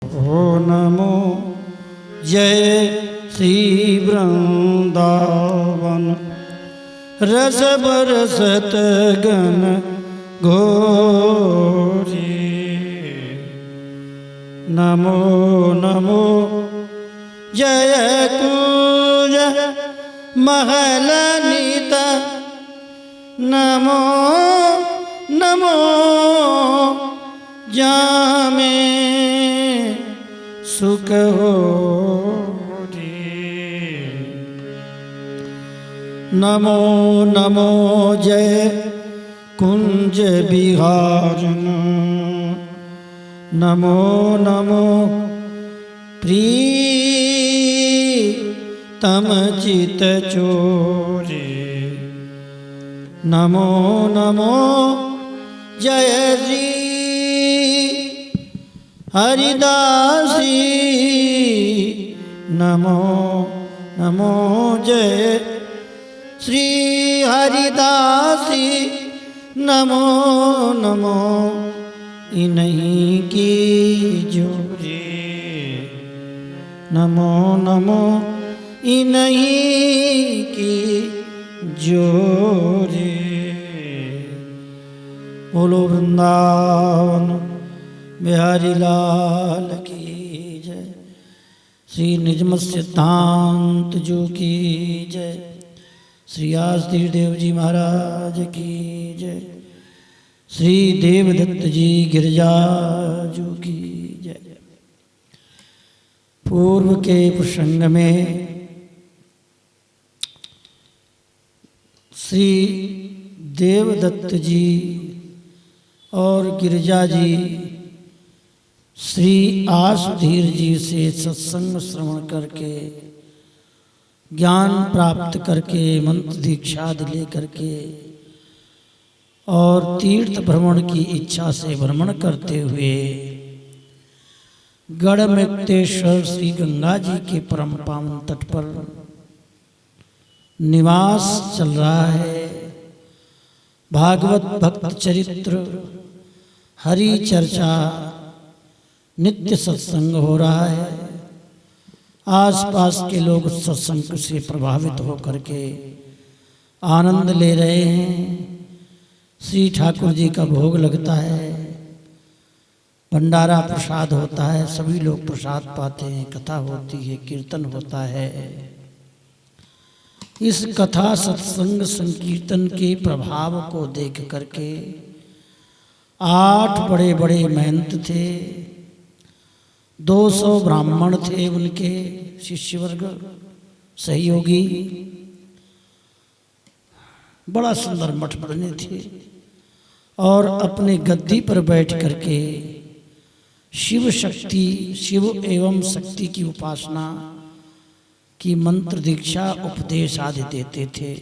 ओ नमो जय श्री वृंदावन रस बरसत गन घोरी। नमो नमो जय कुंज महल नीता। नमो नमो जामे सुख हो। नमो नमो जय कुंज विहारन। नमो नमो प्रीतम चित चोरे। नमो नमो जय श्री हरिदासी। नमो नमो जय श्री हरिदासी। नमो नमो इन्हीं की जोरे। नमो नमो इन्हीं की जोरे। बोलो वृंदावन बिहारी लाल की जय। श्री निजमत सिद्धांत जो की जय। श्री आसतीर देव जी महाराज की जय। श्री देवदत्त जी गिरजा जो की जय। पूर्व के प्रसंग में श्री देवदत्त जी और गिरजा जी श्री आसुधीर जी से सत्संग श्रवण करके ज्ञान प्राप्त करके मंत्र दीक्षा ले करके और तीर्थ भ्रमण की इच्छा से भ्रमण करते हुए गढ़मुक्तेश्वर श्री गंगा जी के परम पावन तट पर निवास चल रहा है। भागवत भक्त चरित्र हरि चर्चा नित्य सत्संग हो रहा है। आसपास के लोग सत्संग से प्रभावित होकर के आनंद ले रहे हैं। श्री ठाकुर जी का भोग लगता है, भंडारा प्रसाद होता है, सभी लोग प्रसाद पाते हैं, कथा होती है, कीर्तन होता है। इस कथा सत्संग संकीर्तन के प्रभाव को देख करके 8 बड़े बड़े महंत थे, 200 ब्राह्मण थे, उनके शिष्यवर्ग सहयोगी। बड़ा सुंदर मठ बने थे और अपने गद्दी पर बैठ करके शिव शक्ति, शिव एवं शक्ति की उपासना की मंत्र दीक्षा उपदेश आदि देते थे।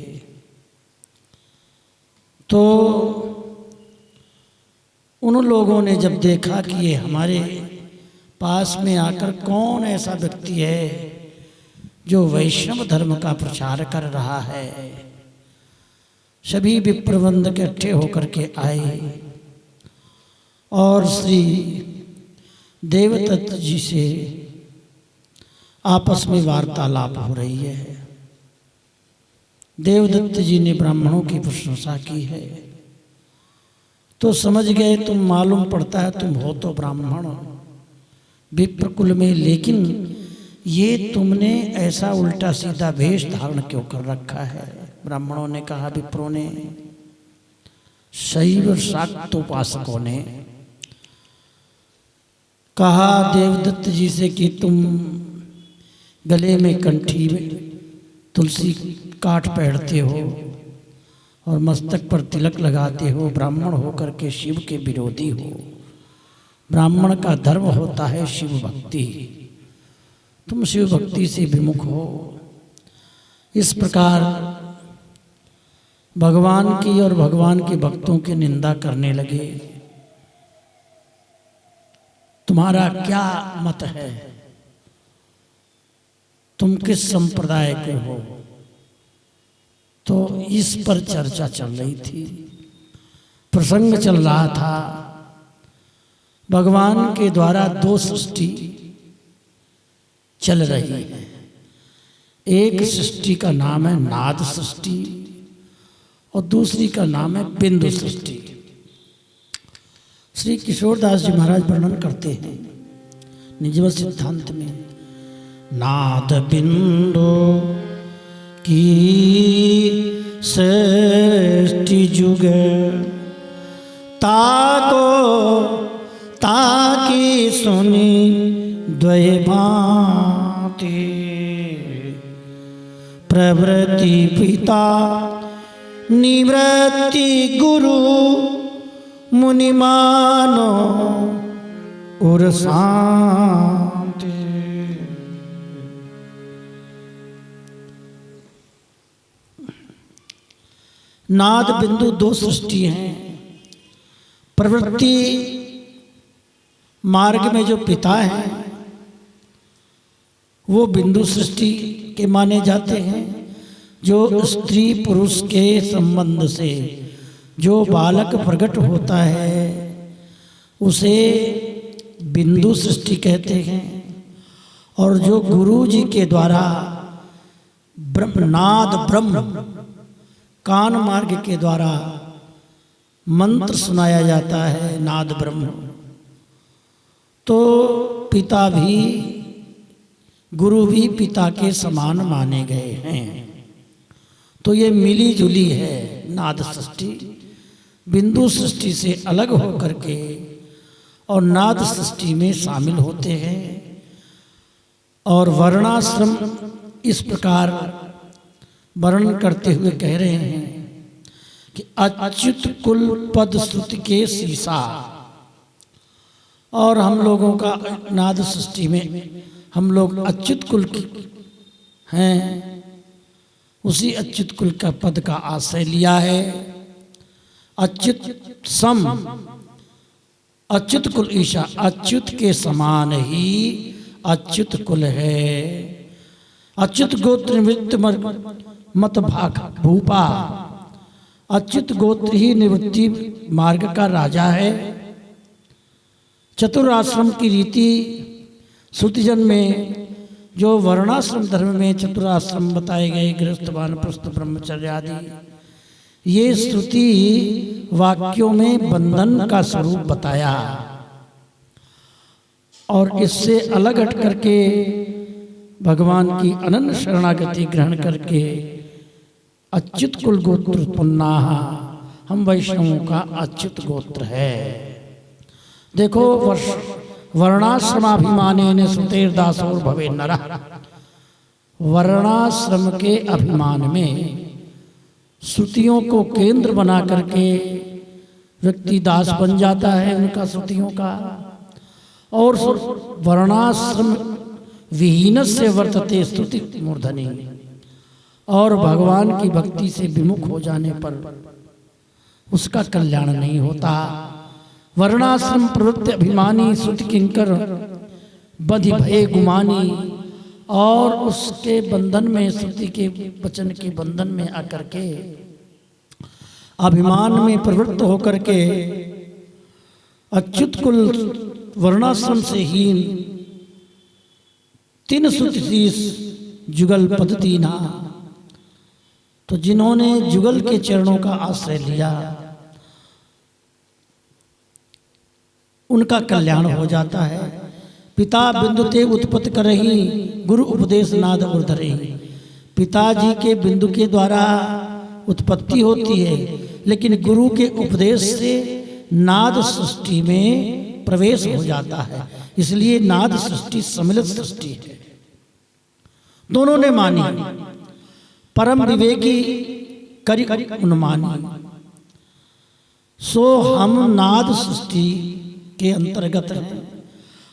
तो उन लोगों ने जब देखा कि ये हमारे पास में आकर कौन ऐसा व्यक्ति है जो वैष्णव धर्म का प्रचार कर रहा है, सभी विप्रवृंद इकट्ठे होकर के आए और श्री देवदत्त जी से आपस में वार्तालाप हो रही है। देवदत्त जी ने ब्राह्मणों की प्रशंसा की है तो समझ गए तुम, मालूम पड़ता है तुम हो तो ब्राह्मण विप्रकुल में, लेकिन ये तुमने ऐसा उल्टा सीधा वेश धारण क्यों कर रखा है। ब्राह्मणों ने कहा, विप्रों ने, शैव शाक्तोपासकों ने कहा देवदत्त जी से कि तुम गले में कंठी में तुलसी काट पहनते हो और मस्तक पर तिलक लगाते हो, ब्राह्मण होकर के शिव के विरोधी हो। ब्राह्मण का धर्म होता है शिव भक्ति, तुम शिव भक्ति से विमुख हो। इस प्रकार भगवान की और भगवान के भक्तों की निंदा करने लगे। तुम्हारा क्या मत है, तुम किस संप्रदाय के हो। तो इस पर चर्चा चल रही थी, प्रसंग चल रहा था। भगवान के द्वारा 2 सृष्टि चल रही है। एक सृष्टि का नाम है नाद सृष्टि और दूसरी का नाम है बिंदु सृष्टि। श्री किशोरदास जी महाराज वर्णन करते हैं निजव सिद्धांत में, नाद बिंदु की सृष्टि जुग ताको ताकि सुनी द्वय भांति, प्रवृत्ति पिता निवृत्ति गुरु मुनि मानो उर शांति। नाद बिंदु दो सृष्टि हैं। प्रवृत्ति मार्ग में जो पिता हैं वो बिंदु सृष्टि के माने जाते हैं। जो स्त्री पुरुष के संबंध से जो बालक प्रकट होता है उसे बिंदु सृष्टि कहते हैं। और जो गुरु जी के द्वारा ब्रह्मनाद ब्रह्म कान मार्ग के द्वारा मंत्र सुनाया जाता है नाद ब्रह्म, तो पिता भी गुरु भी पिता के समान माने गए हैं। तो ये मिली जुली है नाद सृष्टि। बिंदु सृष्टि से अलग होकर के और नाद सृष्टि में शामिल होते हैं। और वर्णाश्रम इस प्रकार वर्णन करते हुए कह रहे हैं कि अच्युत कुल पद श्रुति के सीसा। और हम लोगों का नाद सृष्टि में हम लोग अच्युत कुल हैं, उसी अच्युत कुल का पद का आश्रय लिया है। अच्युत सम अच्युत कुल ईशा, अच्युत के समान ही अच्युत कुल है। अच्युत गोत्र निवृत्ति मत भाग भूपा, अच्युत गोत्र ही निवृत्ति मार्ग का राजा है। चतुराश्रम की रीति श्रुतिजन में जो वर्णाश्रम धर्म में चतुराश्रम बताए गए, गृहस्थ वानप्रस्थ ब्रह्मचर्य आदि, ये श्रुति वाक्यों में बंधन का स्वरूप बताया। और इससे अलग हट करके भगवान की अनन्य शरणागति ग्रहण करके अच्युत कुल गोत्र उत्पन्ना, हम वैष्णवों का अच्युत गोत्र है। देखो वर्णाश्रमाभिमाने ने सुतेर दासोर भवे नरः। वर्णाश्रम के अभिमान में श्रुतियों को केंद्र बना करके व्यक्ति दास बन जाता है उनका, श्रुतियों का। और वर्णाश्रम विहीन से वर्तते स्तुति मूर्धनि। और भगवान की भक्ति से विमुख हो जाने पर उसका कल्याण नहीं होता। वर्णाश्रम प्रवृत्ति अभिमानी श्रुति किंकर बधि भय गुमानी। और उसके बंधन में, श्रुति के वचन के बंधन में आकर के अभिमान में प्रवृत्त होकर के अच्युत कुल वर्णाश्रम से हीन तीन श्रुतिशीष जुगल पद दीना। तो जिन्होंने जुगल के चरणों का आश्रय लिया उनका कल्याण हो जाता है। पिता बिंदुते उत्पत्ति करही गुरु उपदेश नाद उर्धरहि। पिताजी के बिंदु के द्वारा उत्पत्ति होती है, लेकिन गुरु के उपदेश से नाद सृष्टि में प्रवेश हो जाता है। इसलिए नाद सृष्टि सम्मिलित सृष्टि है। दोनों ने मानी, परम विवेकी करि उन्मानी। सो हम नाद सृष्टि के अंतर्गत हैं।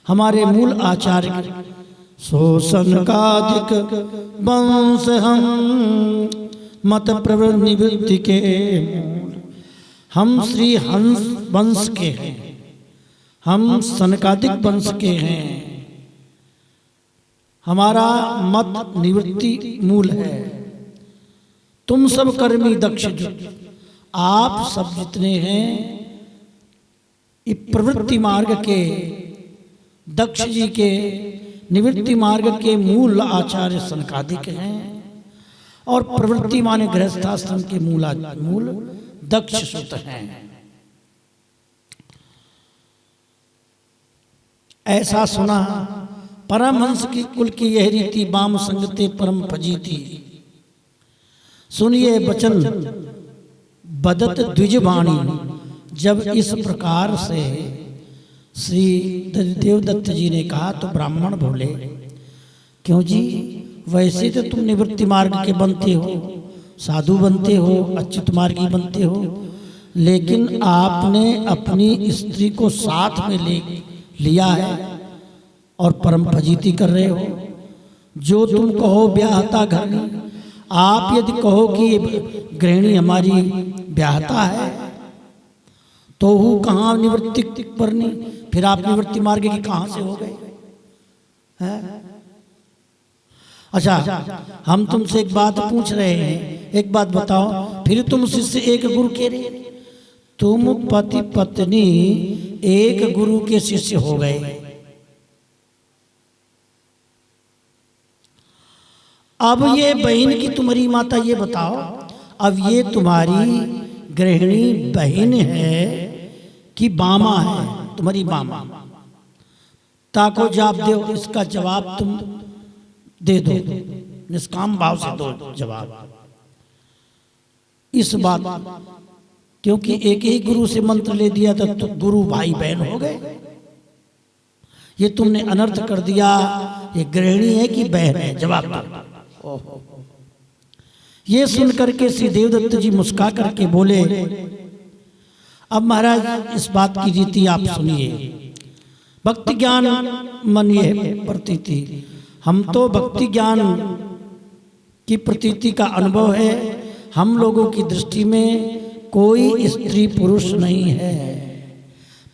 हमारे मूल आचार्य शोषण का अधिक वंश हम मत प्रवृत्ति निवृत्ति के मूल। हम श्री हंस वंश के हैं, हम सनकादिक वंश के हैं। हमारा मत निवृत्ति मूल है। तुम सब कर्मी दक्ष, आप सब जितने हैं प्रवृत्ति मार्ग के दक्ष जी के निवृत्ति मार्ग के मूल आचार्य सनकादिक हैं और प्रवृत्ति माने गृहस्थाश्रम के मूल दक्ष सुत हैं। ऐसा सुना परमहंस की कुल की यह रीति, बाम संगते परम फजीती। सुनिए वचन बदत द्विजवाणी। जब इस प्रकार से श्री देवदत्त जी ने कहा तो ब्राह्मण बोले, क्यों जी, वैसे तो तुम निवृत्ति मार्ग के बनते हो, साधु बनते हो, अच्युत मार्गी बनते हो, लेकिन आपने अपनी स्त्री को साथ में लिया है और परम फजीती कर रहे हो। जो तुम कहो ब्याहता घरनी, आप यदि कहो कि गृहिणी हमारी ब्याहता है तो वो कहाँ निवृत्ति करनी, फिर आप निवृत्ति मार्ग की कहाँ से हो गए हैं? अच्छा, हम तुमसे एक बात पूछ रहे हैं, एक बात बताओ, फिर तुम शिष्य एक गुरु के रहे, तुम पति पत्नी एक गुरु के शिष्य हो गए। अब ये बहन की तुम्हारी माता, ये बताओ, अब ये तुम्हारी गृहिणी बहन है कि बामा है, तुम्हारी बामा? ताको जवाब दो, इसका जवाब तुम दे दो, निष्काम भाव से दो जवाब। इस बात, क्योंकि एक ही गुरु से मंत्र ले दिया था तो गुरु भाई बहन हो गए। ये तुमने अनर्थ कर दिया। ये गृहिणी है कि बहन है? जवाब दो। ये सुन करके श्री देवदत्त जी मुस्का करके बोले, अब महाराज इस बात की रीति आप सुनिए। भक्ति ज्ञान मन ये प्रतीति, हम तो भक्ति ज्ञान की प्रतीति का अनुभव है। हम लोगों की दृष्टि में कोई स्त्री पुरुष नहीं है।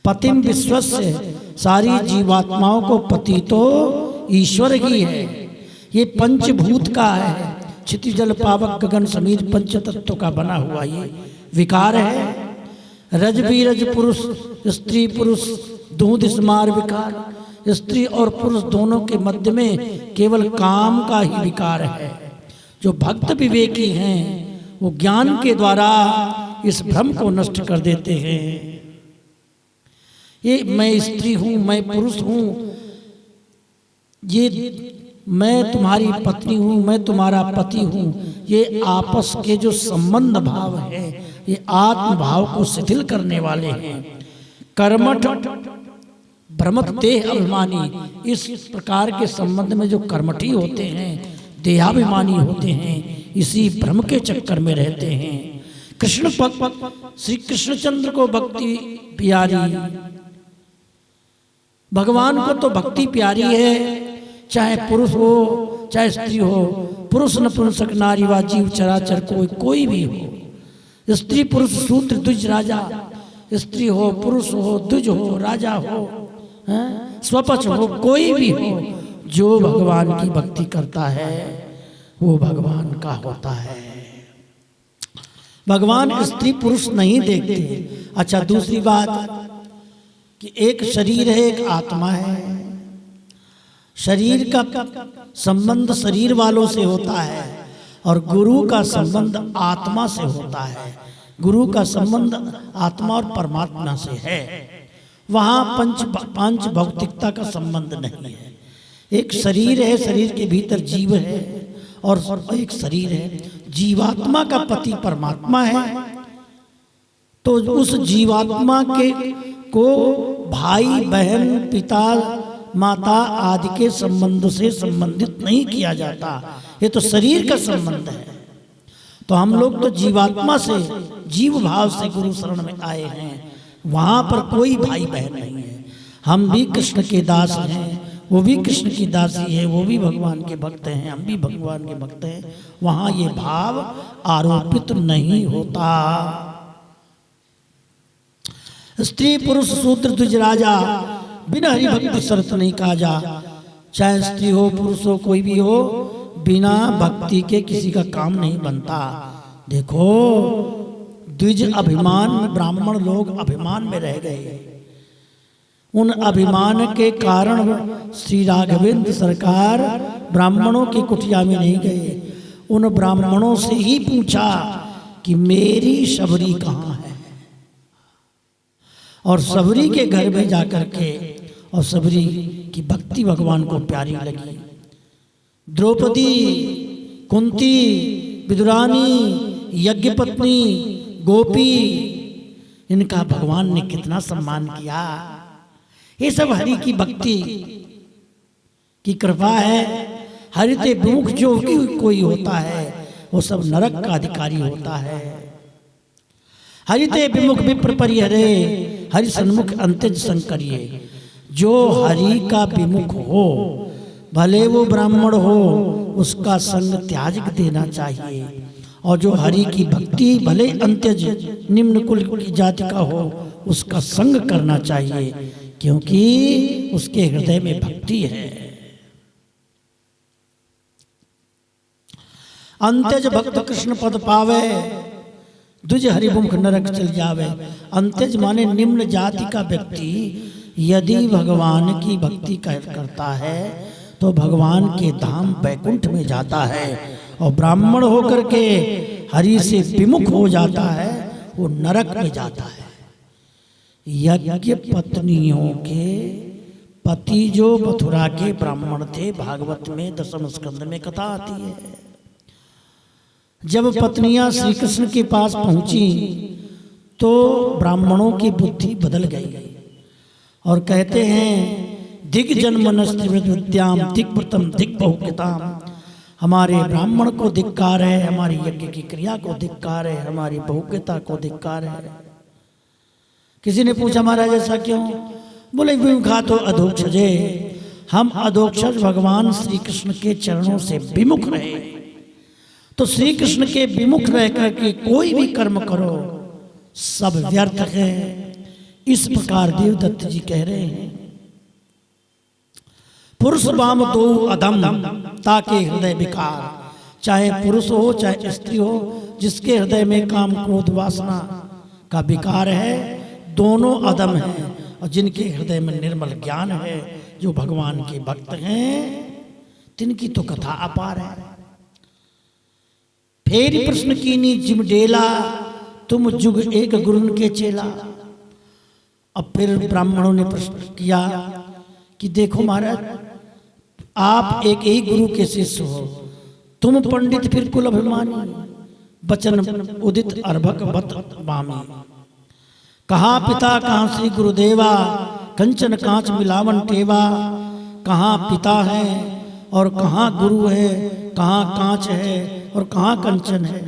पतिम विश्वस्य, सारी जीवात्माओं को पति तो ईश्वर ही है। ये पंचभूत का है, क्षिति जल पावक गगन समीर पंच तत्व का बना हुआ ये विकार है। रज बीरज पुरुष, स्त्री पुरुष दूध स्मार विकार। स्त्री और पुरुष दोनों के मध्य में केवल काम का ही विकार है। जो भक्त विवेकी हैं वो ज्ञान के द्वारा इस भ्रम को नष्ट कर देते हैं। ये मैं स्त्री हूं, मैं पुरुष हूं, ये मैं तुम्हारी पत्नी हूं, मैं तुम्हारा पति हूं, ये आपस के जो संबंध भाव है ये आत्म भाव को शिथिल करने वाले हैं। कर्मठ भ्रमत देह अभिमानी, इस प्रकार के संबंध में जो कर्मठी होते हैं, देहाभिमानी होते हैं, इसी भ्रम के चक्कर में रहते हैं। कृष्ण श्री कृष्णचंद्र को भक्ति प्यारी, भगवान को तो भक्ति प्यारी है, चाहे पुरुष हो चाहे स्त्री हो, पुरुष नपुंसक नारी वा जीव चराचर कोई भी हो, स्त्री पुरुष शूद्र द्विज राजा, स्त्री हो पुरुष हो द्विज हो राजा हो स्वपच हो, कोई भी हो, जो भगवान की भक्ति करता है वो भगवान का होता है। भगवान स्त्री पुरुष नहीं देखते। अच्छा, दूसरी बात कि एक शरीर है एक आत्मा है। शरीर का संबंध शरीर वालों से होता है और गुरु का संबंध आत्मा से होता है। गुरु का संबंध आत्मा और परमात्मा से है। वहाँ पंच भौतिकता का संबंध नहीं है। एक शरीर है, शरीर के भीतर जीव है और एक शरीर है। जीवात्मा का पति परमात्मा है, तो उस जीवात्मा के को भाई बहन पिता माता आदि के संबंध से संबंधित नहीं किया जाता। ये तो शरीर का संबंध है। तो हम लोग तो जीवात्मा से जीव भाव से गुरु शरण में आए हैं। वहाँ पर कोई भाई बहन नहीं है। हम भी कृष्ण के दास हैं, वो भी कृष्ण की दासी है, वो भी भगवान के भक्त हैं, हम भी भगवान के भक्त हैं। वहाँ ये भाव आरोपित नहीं होता। स्त्री पुरुष शूद्र द्विज राजा, बिना हरि भक्ति शरत नहीं कहा जा। चाहे स्त्री हो पुरुष हो कोई भी हो, बिना भक्ति के किसी का काम नहीं बनता। देखो, द्विज अभिमान में ब्राह्मण लोग अभिमान में रह गए। उन अभिमान के कारण श्री राघवेंद्र सरकार ब्राह्मणों की कुटिया में नहीं गए। उन ब्राह्मणों से ही पूछा कि मेरी शबरी कहाँ है, और शबरी के घर में जाकर के, और शबरी की भक्ति भगवान को प्यारी लगी। द्रौपदी, कुंती, विदुरानी, यज्ञपत्नी, गोपी, इनका भगवान ने कितना सम्मान किया। ये सब हरि की भक्ति की कृपा है। हरि ते विमुख जो कोई होता है वो सब नरक का अधिकारी होता है। हरि ते विमुख विप्र परिहरे, हरि सन्मुख अंत्यज संकरिये। जो हरि का विमुख हो, भले वो ब्राह्मण हो, उसका संग त्याग देना चाहिए। और जो हरि की भक्ति भले अंत्यज निम्न कुल की जाति का हो, उसका संग करना चाहिए, क्योंकि उसके हृदय में भक्ति है। अंत्यज भक्त कृष्ण पद पावे, द्विज हरिमुख नरक चल जावे। अंत्यज माने निम्न जाति का व्यक्ति यदि भगवान की भक्ति करता है तो भगवान के धाम वैकुंठ में जाता है, और ब्राह्मण होकर के हरि से विमुख हो जाता है, वो नरक में जाता है। यज्ञ पत्नियों के पति जो मथुरा के ब्राह्मण थे, भागवत में 10वें स्कंद में कथा आती है। जब पत्नियां श्री कृष्ण के पास पहुंची तो ब्राह्मणों की बुद्धि बदल गई, और कहते हैं दिग्जन्मनस्त्रिविद्याम दिग्व्रतम दिग्बहुकृताम। हमारे ब्राह्मण को धिक्कार है, हमारी यज्ञ की क्रिया को धिक्कार है, हमारी बहुज्ञता को धिक्कार है। किसी ने पूछा महाराज ऐसा क्यों? बोले विमुखा तो अधोक्षजे, हम अधोक्षज भगवान श्री कृष्ण के चरणों से विमुख रहे, तो श्री कृष्ण के विमुख रह करके कोई भी कर्म करो सब व्यर्थ है। इस प्रकार देवदत्त जी कह रहे हैं। पुरुष बाम दो अधम ताके हृदय विकार। चाहे पुरुष हो चाहे स्त्री हो, जिसके हृदय में काम क्रोध वासना का विकार है, दोनों अधम हैं। और जिनके हृदय में निर्मल ज्ञान है, जो भगवान के भक्त हैं, तिनकी तो कथा अपार है। फेरी प्रश्न कीनी जिम डेला, तुम जुग एक गुरुन के चेला। अब फिर ब्राह्मणों ने प्रश्न किया कि देखो महाराज, आप एक ही गुरु के शिष्य हो, तुम पंडित फिर कुल अभिमानी। बचन उदित अर्भक बत बामी। कहाँ पिता कहाँ श्री गुरुदेवा, कंचन कांच मिलावन टेवा। कहाँ पिता है और कहाँ गुरु है, कहाँ कांच है और कहाँ कंचन है।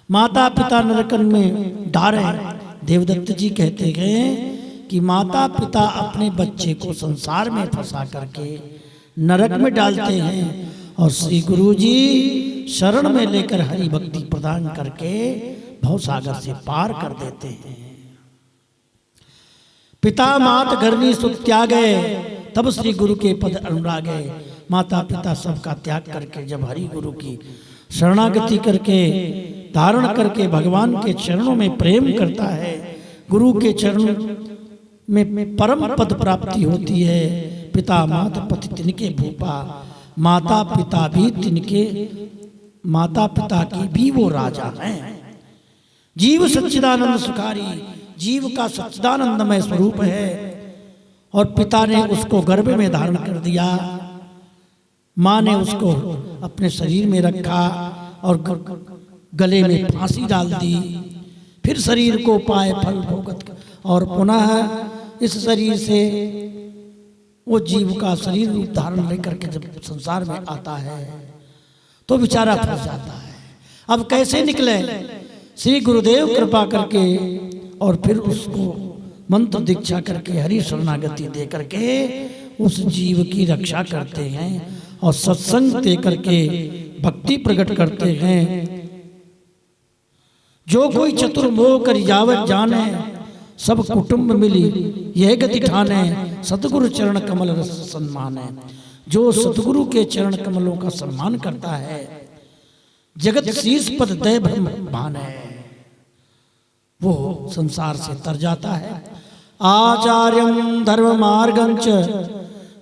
माता पिता नरकन में डारे। देवदत्त जी कहते हैं कि माता पिता अपने बच्चे को संसार में फंसा करके नरक में डालते हैं, और श्री गुरु जी शरण में लेकर हरि भक्ति प्रदान करके भवसागर से पार कर देते हैं। पिता मात घरनी सुख त्यागे, तब श्री गुरु के पद अनुरागे। माता पिता सबका त्याग करके जब हरि गुरु की शरणागति करके धारण करके भगवान के चरणों में प्रेम करता है, गुरु के चरणों में परम पद प्राप्ति होती है। पिता मात पति तिनके भूपा, माता पिता भी तिनके, माता पिता की भी वो राजा हैं। जीव सच्चिदानंद सुखारी, जीव का सच्चिदानंदमय स्वरूप है, और पिता ने उसको गर्भ में धारण कर दिया, माँ ने उसको अपने शरीर में रखा और गले में फांसी डाल दी। फिर शरीर को पाए फल भोगत, और पुनः इस शरीर से वो जीव का शरीर रूप धारण लेकर के जब संसार में आता है तो बेचारा फंस जाता है। अब कैसे निकले? श्री गुरुदेव कृपा करके और फिर उसको मंत्र दीक्षा करके हरि शरणागति दे करके उस जीव की रक्षा करते हैं, और सत्संग दे करके भक्ति प्रकट करते हैं। जो कोई चतुर्मोह कर जावत जाने, सब कुटुंब मिली यह गति ठाने। सतगुरु चरण कमल रस सम्मान है। जो सतगुरु के चरण कमलों का सम्मान करता है, जगत शीश पद दय ब्रह्म भान है, वो संसार से तर जाता है। आचार्यं धर्ममार्गं च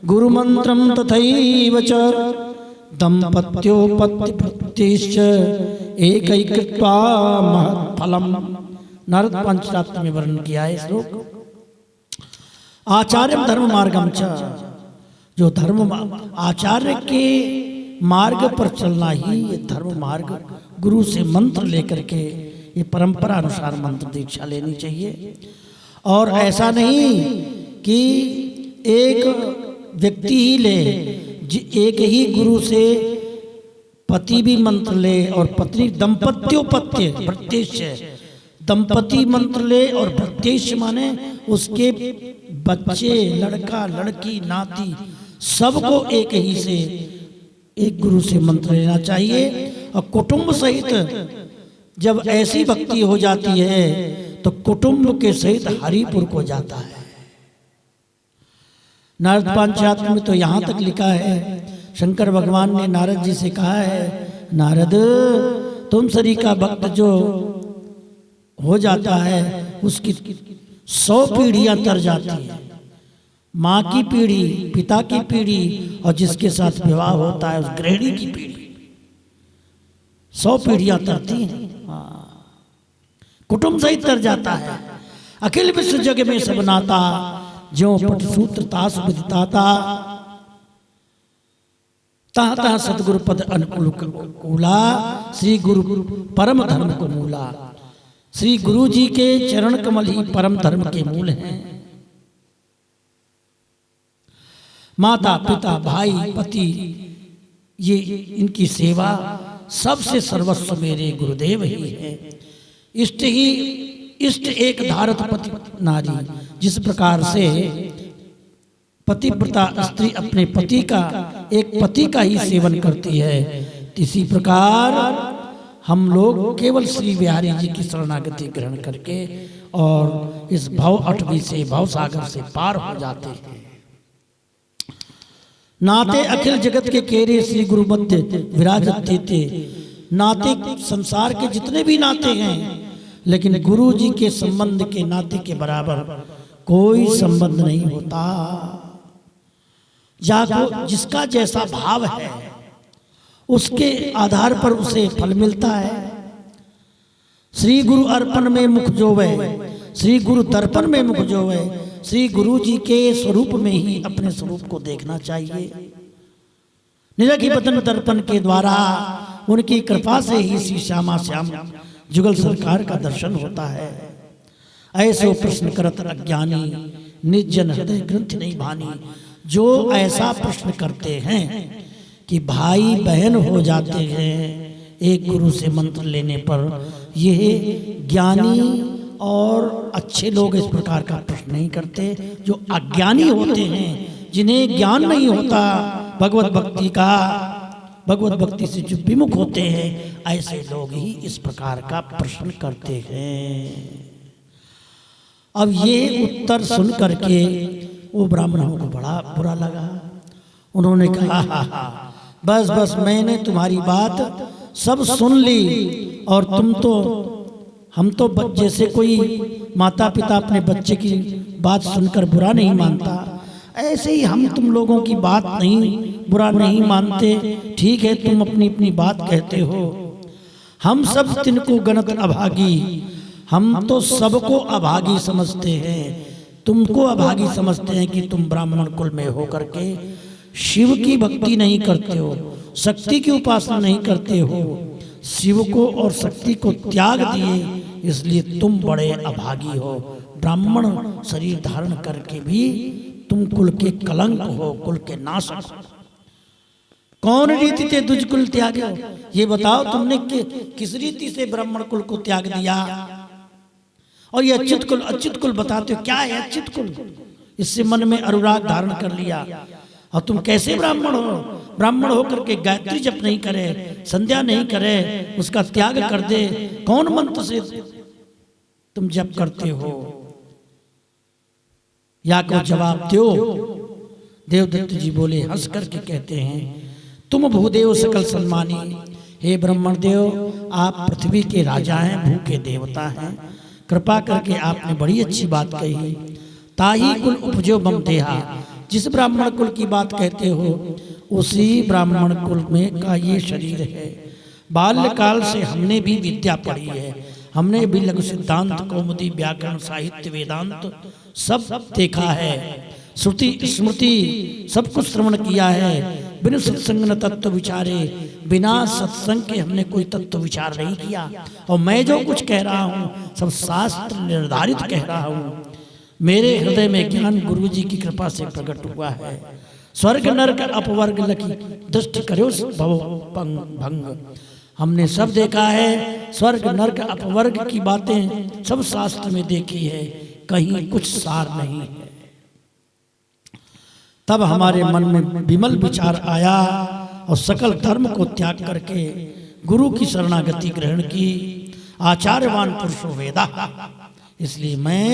गुरुमन्त्रं तथैव च दम्पत्योपत्तिश्च एकैकृत्वा महत्फलम्। नारद पंचरात्र में वर्णन किया है श्लोक। आचार्यं धर्ममार्गं च, जो धर्म आचार्य के मार्ग पर चलना ही ये धर्म मार्ग, गुरु से मंत्र लेकर के ये परंपरा अनुसार मंत्र दीक्षा लेनी चाहिए। और ऐसा नहीं कि एक व्यक्ति ही ले, एक ही गुरु से पति भी मंत्र ले और पत्नी, दंपत्योपत्य प्रत्यक्ष दंपति मंत्र ले और प्रत्यक्ष माने उसके बच्चे, लड़का लड़की नाती सबको एक ही से, एक गुरु से मंत्र लेना चाहिए। और कुटुंब सहित जब ऐसी भक्ति हो जाती है तो कुटुंब के सहित हरिपुर को जाता है। नारद पंचायत में तो यहाँ तक लिखा है, शंकर भगवान ने नारद जी से कहा है, नारद तुम सरी का भक्त जो हो जाता है उसकी 100 पीढ़ियां तर जाती है। माँ की पीढ़ी, पिता की पीढ़ी और जिसके साथ विवाह होता है उस गृहिणी की पीढ़ी, 100 पीढ़ियां तरती हैं। कुटुंब सहित तर जाता है। अखिल विश्व जग में सब नाता, ज्यों पटसूत्र तास विदिताता, तहाँ तहाँ सतगुरु पद अनुकूल कूला, श्री गुरु परम धर्म को मूला। श्री गुरु जी के चरण कमल ही परम धर्म के मूल हैं। माता पिता भाई पति ये इनकी सेवा सबसे सर्वस्व मेरे गुरुदेव ही है। इष्ट एक धारत पति नारी, जिस प्रकार से पतिव्रता स्त्री अपने पति का, एक पति का ही सेवन करती है, इसी प्रकार हम लोग केवल श्री बिहारी जी की शरणागति ग्रहण करके और इस भव अटवी से, भव सागर से पार हो जाते हैं। नाते अखिल जगत के केरे श्री गुरु मध्य विराजत देते। नाते संसार के जितने भी नाते हैं, लेकिन गुरु जी के संबंध के नाते के बराबर कोई संबंध नहीं होता। जाको जिसका जैसा भाव है उसके आधार पर उसे फल मिलता है। श्री गुरु अर्पण में मुख जोवे, श्री गुरु दर्पण में मुख जोवे। श्री गुरु जी के स्वरूप में ही अपने स्वरूप को देखना चाहिए। निरखी बदन दर्पण के द्वारा उनकी कृपा से ही श्री श्यामा श्याम जुगल सरकार का दर्शन होता है। ऐसो प्रश्न करत अज्ञानी, निज जन हृदय ग्रंथ नहीं भानी। जो ऐसा प्रश्न करते हैं कि भाई बहन हो जाते हैं एक गुरु से मंत्र लेने पर, यह ज्ञानी और अच्छे लोग इस प्रकार का प्रश्न नहीं करते। जो अज्ञानी होते हैं, जिन्हें ज्ञान नहीं होता भगवत भक्ति का, भगवत भक्ति से जो विमुख होते हैं, ऐसे लोग ही इस प्रकार का प्रश्न करते हैं। अब ये उत्तर सुन करके वो ब्राह्मणों को बड़ा बुरा लगा। उन्होंने कहा, बस बस मैंने तुम्हारी बात सब सुन ली, और तुम तो, हम तो जैसे कोई माता पिता अपने बच्चे की बात सुनकर बुरा नहीं मानता, ऐसे ही हम तुम लोगों की बात नहीं बुरा नहीं मानते। ठीक है, तुम अपनी अपनी बात कहते हो, हम सब तिनको गणत अभागी, हम तो सबको अभागी समझते हैं। तुमको अभागी समझते हैं कि तुम ब्राह्मण कुल में होकर के शिव की भक्ति नहीं करते हो, शक्ति की उपासना नहीं करते हो, शिव को और शक्ति को त्याग दिए, इसलिए तुम बड़े अभागी हो। ब्राह्मण शरीर धारण करके भी तुम कुल के कलंक हो, कुल के नाशक हो। कौन रीति से दुज कुल त्यागे हो? ये बताओ, तुमने किस रीति से ब्राह्मण कुल को त्याग दिया? और ये अच्युत कुल बताते हो, क्या है अच्युत कुल? इससे मन में अनुराग धारण कर लिया। और तुम कैसे ब्राह्मण हो? ब्राह्मण होकर के गायत्री जप नहीं करे, संध्या नहीं करे, उसका त्याग कर दे, कौन मंत्र से तुम जप करते हो? या को जवाब दो। देवदत्त जी बोले, हंस करके कहते हैं, तुम भूदेव सकल सम्मानी। हे ब्रह्मण देव, आप पृथ्वी के राजा हैं, भू के देवता हैं। कृपा करके आपने बड़ी अच्छी बात कही। ताही कुल उपजो मम देहा। जिस ब्राह्मण कुल की बात कहते हो उसी ब्राह्मण कुल में का ये शरीर है। बाल्यकाल से हमने भी विद्या पढ़ी है, हमने भी लघु सिद्धांत, कौमुदी, व्याकरण, साहित्य, वेदांत सब देखा है। श्रुति स्मृति सब कुछ श्रवण किया है। बिना सत्संग न तत्व विचारे, बिना सत्संग के हमने कोई तत्व विचार नहीं किया। और मैं जो कुछ कह रहा हूँ सब शास्त्र निर्धारित कह रहा हूँ। मेरे हृदय में ज्ञान गुरु जी की कृपा से प्रकट हुआ है। स्वर्ग नरक अपवर्ग लकी दृष्टि करो भव भंग। हमने सब देखा है, स्वर्ग नरक अपवर्ग की बातें सब शास्त्र में देखी है, कहीं कुछ सार नहीं है। तब हमारे मन में विमल विचार आया और सकल धर्म को त्याग करके गुरु की शरणागति ग्रहण की। आचार्यवान पुरुषो वेदा, इसलिए मैं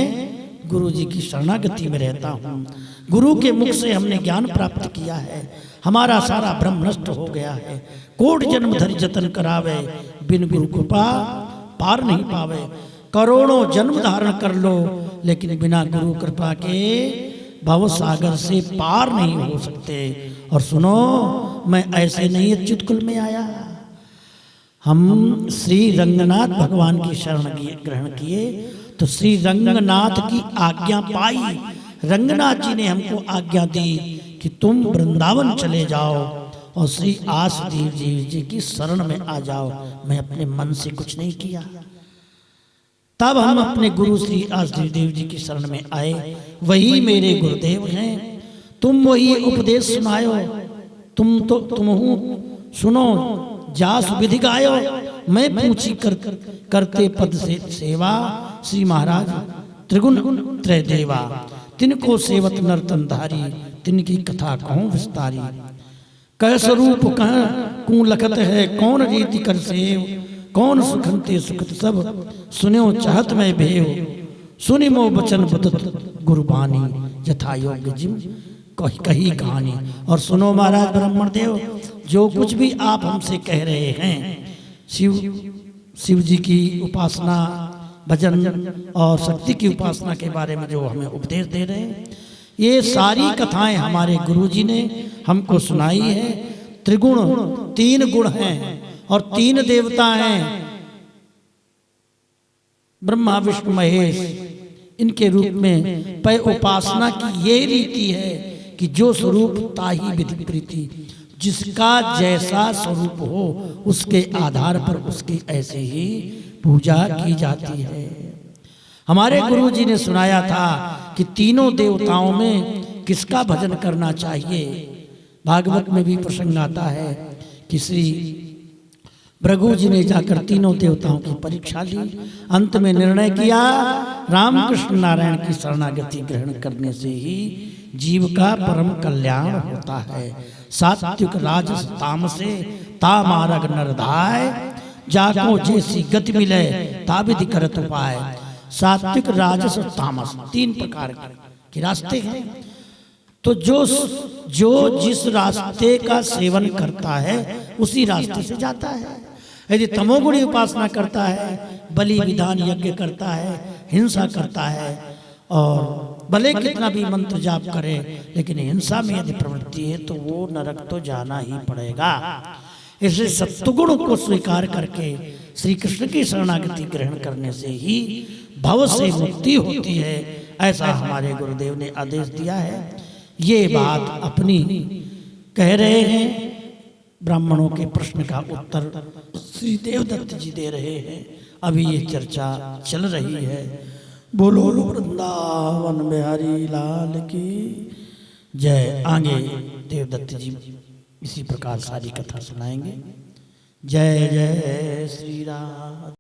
गुरु जी की शरणागति में रहता हूँ। गुरु के मुख से हमने ज्ञान प्राप्त किया है, हमारा सारा भ्रम नष्ट हो गया है। कोट जन्म धरि जतन करावे, बिन गुरु कृपा पार नहीं पावे। करोड़ों जन्म धारण कर लो, लेकिन बिना गुरु कृपा के भव सागर से पार नहीं हो सकते। और सुनो, मैं ऐसे नहीं अच्युत कुल में आया। हम श्री रंगनाथ भगवान की शरण ग्रहण किए तो श्री रंगनाथ की आज्ञा पाई। रंगनाथ जी ने हमको आज्ञा दी कि तुम वृंदावन चले जाओ और श्री आसदेव जी की शरण में आ जाओ। मैं अपने मन से कुछ नहीं किया। तब हम अपने गुरु श्री आसदेव देव जी की शरण में आए। वही मेरे गुरुदेव हैं। तुम वही उपदेश सुनायो, तुम सुनो जास विधि गायो। मैं पूछी करते पद से सेवा, श्री महाराज त्रिगुण त्रय देवा। तिनको सेवत नर्तन धारी, तिनकी कथा कहूँ विस्तारी। कह स्वरूप कह कू लखत है, कौन रीति कर सेव, कौन सुखनते सुखत सब, सुन्यो चाहत में भेव। सुनि मो बचन बदत गुरबानी, यथा योग्य जिम कही कहानी। और सुनो महाराज ब्राह्मण देव, जो कुछ भी आप हमसे कह रहे हैं, शिव जी की उपासना, भजन और शक्ति की उपासना के बारे में जो हमें उपदेश दे रहे हैं, ये सारी कथाएं हमारे गुरु जी ने हमको सुनाई है। त्रिगुण, 3 गुण हैं और 3 देवता हैं, ब्रह्मा विष्णु महेश। इनके रूप में पै उपासना की ये रीति है कि जो स्वरूप ताही विधि प्रीति, जिसका जैसा स्वरूप हो उसके आधार पर उसकी ऐसे ही पूजा की जाती है। हमारे गुरु जी ने सुनाया था कि तीनों देवताओं में किसका भजन करना चाहिए। भागवत में भी प्रसंग आता है कि श्री भृगु जी ने जाकर तीनों देवताओं की परीक्षा ली। अंत में निर्णय किया, रामकृष्ण नारायण की शरणागति ग्रहण करने से ही जीव का परम कल्याण होता है। सात्विक राजस तामसे ता मार्ग नरधाय, जाको जैसी गति मिले ता विधि करत उपाय। सात्विक राजस तामस 3 प्रकार के रास्ते हैं। तो जो जिस रास्ते का सेवन करता है उसी रास्ते से जाता है। यदि तमोगुणी उपासना करता है, बलि विधान यज्ञ करता है, हिंसा करता है, और भले कितना भी मंत्र जाप करे, लेकिन हिंसा में यदि प्रवृत्ति है तो वो नरक तो जाना ही पड़ेगा। इसलिए सत्वगुण को स्वीकार करके श्री कृष्ण की शरणागति ग्रहण करने से ही भव से मुक्ति होती है, ऐसा हमारे गुरुदेव ने आदेश दिया है। ये बात अपनी कह रहे हैं। ब्राह्मणों के प्रश्न का उत्तर श्री देवदत्त जी दे रहे हैं। अभी ये चर्चा चल रही है। बोलो वृंदावन बिहारी लाल की जय। आगे देवदत्त जी इसी प्रकार सारी कथा सुनाएंगे। जय जय श्री राम।